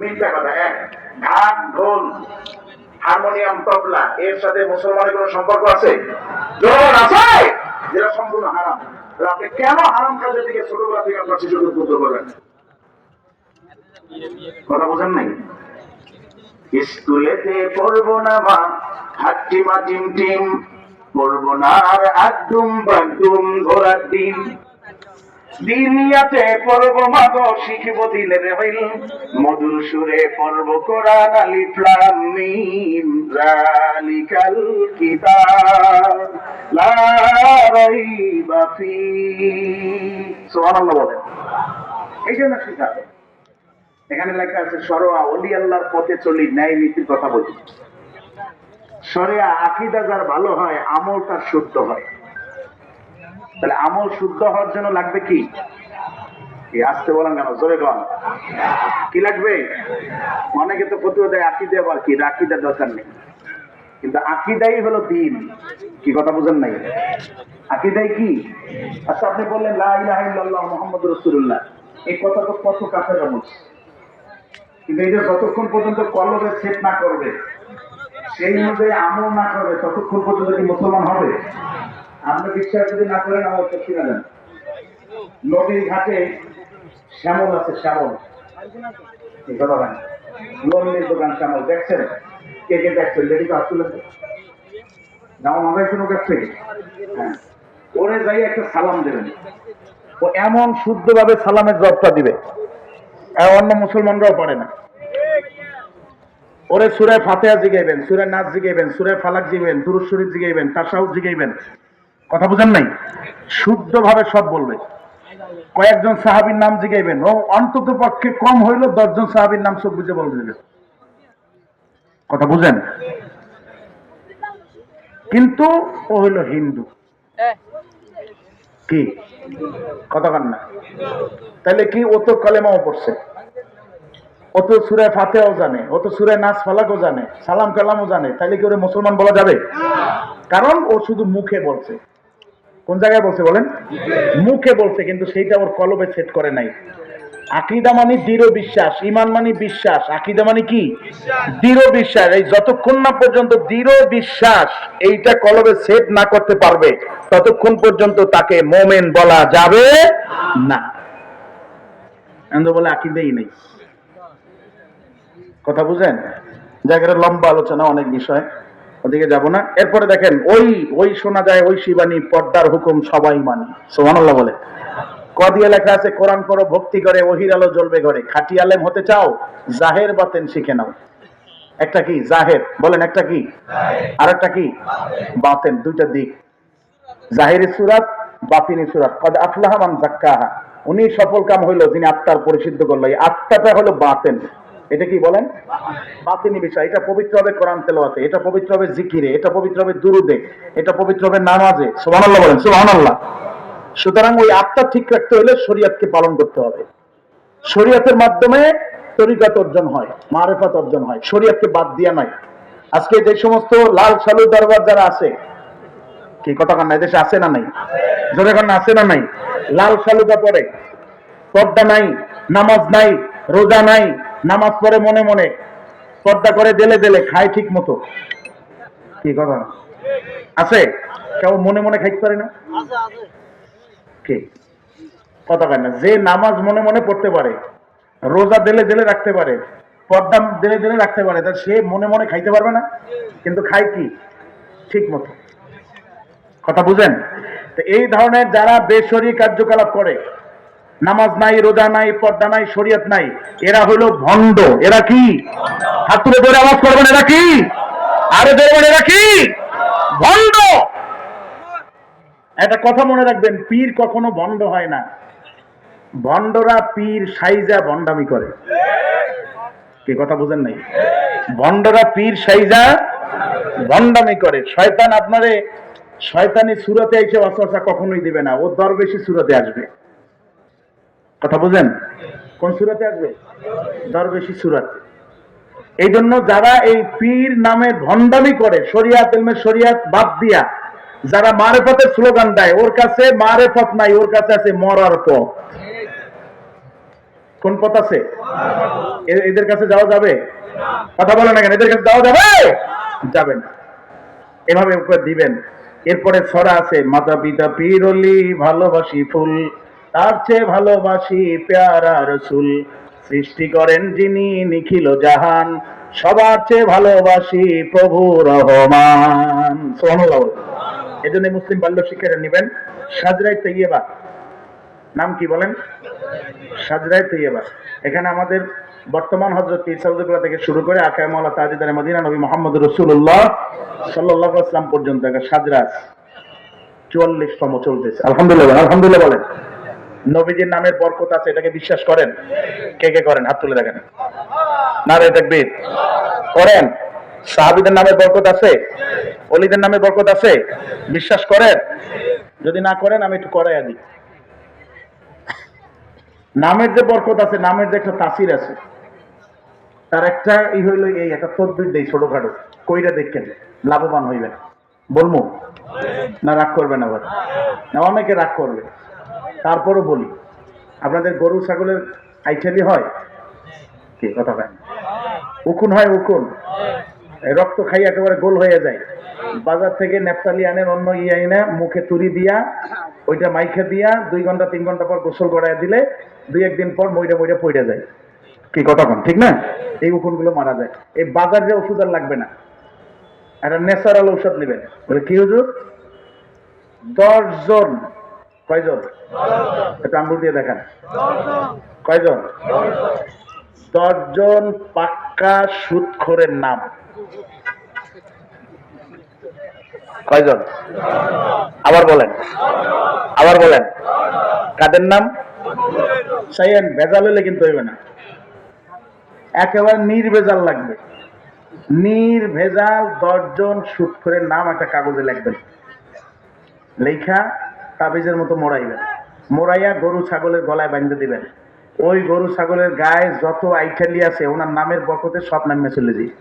তিনটা কথা। এক, ঢাক, ঢোল, হারমোনিয়াম, তবলা এর সাথে মুসলমানের কোন সম্পর্ক আছে? যখন আছে, যেটা সম্পূর্ণ হারাম। আপনি কেন হারাম কাজের দিকে ছোটবেলা থেকে আপনার শিশুকে উদ্বুদ্ধ করবেন? কথা বোঝেন নাই? স্কুলেতে পড়বো না মা হাট্টিমা টিম টিম, পড়বো না আর আড্ডুম বাড্ডুম ঘোড়ার ডিম। দিনিয়াতে পড়ব মাগো শিখব দিলের হইল, মধুর সুরে পড়ব কোরআন আলিফ লাম মিম, যালিকাল কিতাব লা রাইবা ফি। সুবহানাল্লাহ বলেন। এই জন্য শিখাবে। এখানে লেখা আছে শরোয়া ওলি আল্লাহর পথে চলি, ন্যায় নীতির কথা বলি। শরিয়া আকীদা যার ভালো হয়, আমল তার শুদ্ধ হয়। তাহলে আমল শুদ্ধ হওয়ার জন্য লাগবে কি? আসতে বলেন কেন, জোরে কন। কি লাগবে? অনেকে তো ফতোয়া দেয় আকীদা, আবার কি আকীদার দরকার নেই, কিন্তু আকীদাই হলো দ্বীন। কি কথা বুঝেন নাই? আকীদাই কি? আচ্ছা, আপনি বললেন লা ইলাহা ইল্লাল্লাহ মুহাম্মাদুর রাসূলুল্লাহ, এই কথা তো কত কাফেররা বলছে, কিন্তু এই যে যতক্ষণ পর্যন্ত কলবে সেট না করবে, সেই অনুযায়ী আমল না করবে, ততক্ষণ পর্যন্ত কি মুসলমান হবে? আপনি বিশ্বাস যদি না করেন, আমার তো শুনে নেন। নদীর ঘাটে শ্যামল আছে, শ্যামল, লন্ডের দোকান শ্যামল, দেখছেন? কে কে দেখছেন? দেখি তো আসলে যেমন আমরা কোনো কাছ থেকে, হ্যাঁ, ওরে যাই একটা সালাম দেবেন, ও এমন শুদ্ধভাবে সালামের জবটা দিবে, অন্য মুসলমানরাও পারে না। ওরে সূরা ফাতিহা জিগাইবেন, সূরা নাস জিগাইবেন, সূরা ফালাক জিগাইবেন, দুরূদ শরীফ জিগাইবেন, তাশাহুদ জিগাইবেন। কথা বুঝেন নাই? শুদ্ধভাবে সব বলবে। কয়েকজন সাহাবীর নাম জিগাইবেন, ও অন্তত পক্ষে কম হইল 10 জন সাহাবীর নাম সব বুঝে বলে দেবে। কথা বুঝেন? কিন্তু ও হইল হিন্দু। কি কথা কান না? তাহলে কি, ও তো কালেমাও পড়ছে, ও তো সূরা ফাতিহাও জানে, ও তো সূরা নাস ফালাকও জানে, সালাম কালামও জানে, তাহলে কি ওরে মুসলমান বলা যাবে? কারণ ও শুধু মুখে বলছে। কোন জায়গায় বলছে বলেন? মুখে বলছে, কিন্তু সেইটা ওর কলবে সেট করে নাই। আকীদা মানে দৃঢ় বিশ্বাস, ঈমান মানে বিশ্বাস, আকীদা মানে কি? দৃঢ় বিশ্বাস। এই যতক্ষণ না পর্যন্ত দৃঢ় বিশ্বাস এইটা কলবে সেট না করতে পারবে, ততক্ষণ পর্যন্ত তাকে মুমিন বলা যাবে না। আমরা বলে আকীদাই নেই। কথা বুঝেন? জায়গাটা লম্বা আলোচনা, অনেক বিষয়, ওদিকে যাব না। এরপরে দেখেন, ওই শোনা যায় ওই শিবানী, পর্দার হুকুম সবাই মানি। সুবহানাল্লাহ বলে। কদিয়ে লেখা আছে, কোরআন পড়ো, ভক্তি করে, ওহির আলো জ্বলবে ঘরে। খাঁটি আলেম হতে চাও, জাহের বাতেন শিখে নাও। একটা কি জাহের বলেন, একটা কি আর একটা কি বাতেন, দুইটা দিক। জাহেরি সূরাত, বাতিনি সূরাত। কদ আফলাহা মান যাক্কাহা, উনি সফল কাম হইল যিনি আত্মার পরিশুদ্ধ করলো। এই আত্মাটা হলো বাতেন। এটা কি বলেন? বাতিনি বিষয়। এটা পবিত্র হবে কোরআন তেলাওয়াতে, এটা পবিত্র হবে জিকিরে, এটা পবিত্র হবে দুরুদে, এটা পবিত্র হবে নামাজে। সুবহানাল্লাহ বলেন, সুবহানাল্লাহ। সুতরাং ওই আত্মা ঠিক রাখতে হলে শরীয়তকে পালন করতে হবে। শরীয়তের মাধ্যমে তরিকাত অর্জন হয়, মারেফাত অর্জন হয়, শরীয়তকে বাদ দিয়া নয়। আজকে যে সমস্ত লাল সালু দরবার যারা আছে, কি কথা কান্না, দেশে আছে না নাই? জোরে কান্না, আছে না নাই? লাল সালুকা পরে, পর্দা নাই, নামাজ নাই, রোজা নাই, নামাজ পড়ে মনে মনে, পর্দা করে দেলে দেলে, খায় ঠিক মতো। কি কথা আছে? কেউ মনে মনে খাইতে পারে না? কি কথা কয় না? যে নামাজ মনে মনে পড়তে পারে, রোজা দেলে দেলে রাখতে পারে, পর্দা দেলে দেলে রাখতে পারে, তা সে মনে মনে খাইতে পারবে না? কিন্তু খায় কি ঠিক মতো। কথা বুঝেন? তো এই ধরনের যারা বেশরী কার্যকলাপ করে, নামাজ নাই, রোজা নাই, পর্দা নাই, শরীয়ত নাই, এরা হলো ভণ্ড। এরা কি? হাত তুলে ধরে আওয়াজ করবেন, এরা কি? আরে ধরবেন, এরা কি? ভণ্ড। একটা কথা মনে রাখবেন, পীর কখনো ভণ্ড হয় না। ভণ্ডরা পীর সাইজা ভণ্ডামি করে। কি কথা বুঝেন নাই? ভণ্ডরা পীর সাইজা ভণ্ডামি করে। শয়তান আপনারে শয়তানি সুরতে এসে ওয়াসওয়াসা কখনোই দিবে না, ও দরবেশী সুরতে আসবে। কথা বুঝেন? কোন সুরতে আসবে? দরবেশী সুরত। এই জন্য যারা এই পীর নামে ভণ্ডামি করে, শরিয়াত ইলমে শরিয়াত বাদ দিয়া যারা মারেফতের স্লোগান দেয়, ওর কাছে মারেফত নাই, ওর কাছে আছে মরার পথ। কোন পথ আছে? এদের কাছে যাওয়া যাবে? কথা বলে না কেন? এদের কাছে যাওয়া যাবে? যাবে না। এভাবে উপর দিবেন। এরপরে ছড়া আছে, মাতা পিতা পীরলি ভালোবাসি ফুল, তার চেয়ে ভালোবাসি পেয়ারা রসুল, সৃষ্টি করেন যিনি নিখিল জাহান, সবার চেয়ে ভালোবাসি প্রভু রহমান। সুবহানাল্লাহ। এই জন্য মুসলিম বাল্য শিক্ষাটা নিবেন। সাজরাই তৈয়বা নাম কি বলেন? সাজরাই তৈয়বা। এখানে আমাদের বর্তমান হযরত পীর সাউদুল্লাহ থেকে শুরু করে আকায়ে মাওলা তাজদারে মদিনা নবী মুহাম্মদ রাসূলুল্লাহ সাল্লাল্লাহু আলাইহি ওয়াসাল্লাম পর্যন্ত একটা সাজরা 44তম চলতেছে। আলহামদুলিল্লাহ, আলহামদুলিল্লাহ বলেন। নবীজির নামের বরকত আছে, এটাকে বিশ্বাস করেন? কে কে করেন? হাত তুলে দেখেন। নারে তাকবীর করেন। সাহাবীদের নামে বরকত আছে, ওলিদের নামে বরকত আছে, বিশ্বাস করেন? যদি না করেন আমি একটু করাইয়া দিই। নামের যে বরকত আছে, নামের যে একটা তাসির আছে, তার একটা হইল এই একটা তদবির দেই ছোটখাটো, কইরা দেখেন, লাভবান হইবেন। বলবো না? রাগ করবেন আবার? না, অনেকে রাগ করবে, তারপরও বলি। আপনাদের গরু ছাগলের আইঠালি হয় কি? কথা হয়? উকুন হয়? উকুন রক্ত খাই একেবারে গোল হয়ে যায়। বাজার থেকে নেপতালি আনেন, অন্য আইনা মুখে তুরি দিয়া ওইটা মাইখা দিয়া 2 ঘন্টা 3 ঘন্টা পর গোসল করায় দিলে 2-1 দিন পর মইরা মইরা পড়ে যায়। কি কথা বল? ঠিক না? এই উকুন গুলো মারা যায়। এই বাজারের ওষুধ আর লাগবে না, একটা ন্যাচারাল ঔষধ নেবেন। বলে কি হুজুর? 10 জন। কয়জন? একটু আঙ্গুল দিয়ে দেখান। কয়জন? 10 জন পাক্কা সুদখোরের নাম। কয়জন? আবার বলেন, আবার বলেন। কাদের নাম? সাইয়েন। ভেজাল হলে কিন্তু হইবে না, একেবারে নির্ভেজাল লাগবে। নির্ভেজাল 10 জন সুদখোরের নাম একটা কাগজে লিখবেন, লেখা তাবিজের মতো মোড়াইবেন, মোড়াইয়া গরু ছাগলের গলায় বাঁধতে দিবেন। ওই গরু ছাগলের গায়ে যত আইঠালি আছে ওনার নামের বরকতে সব নামে চলে যায়।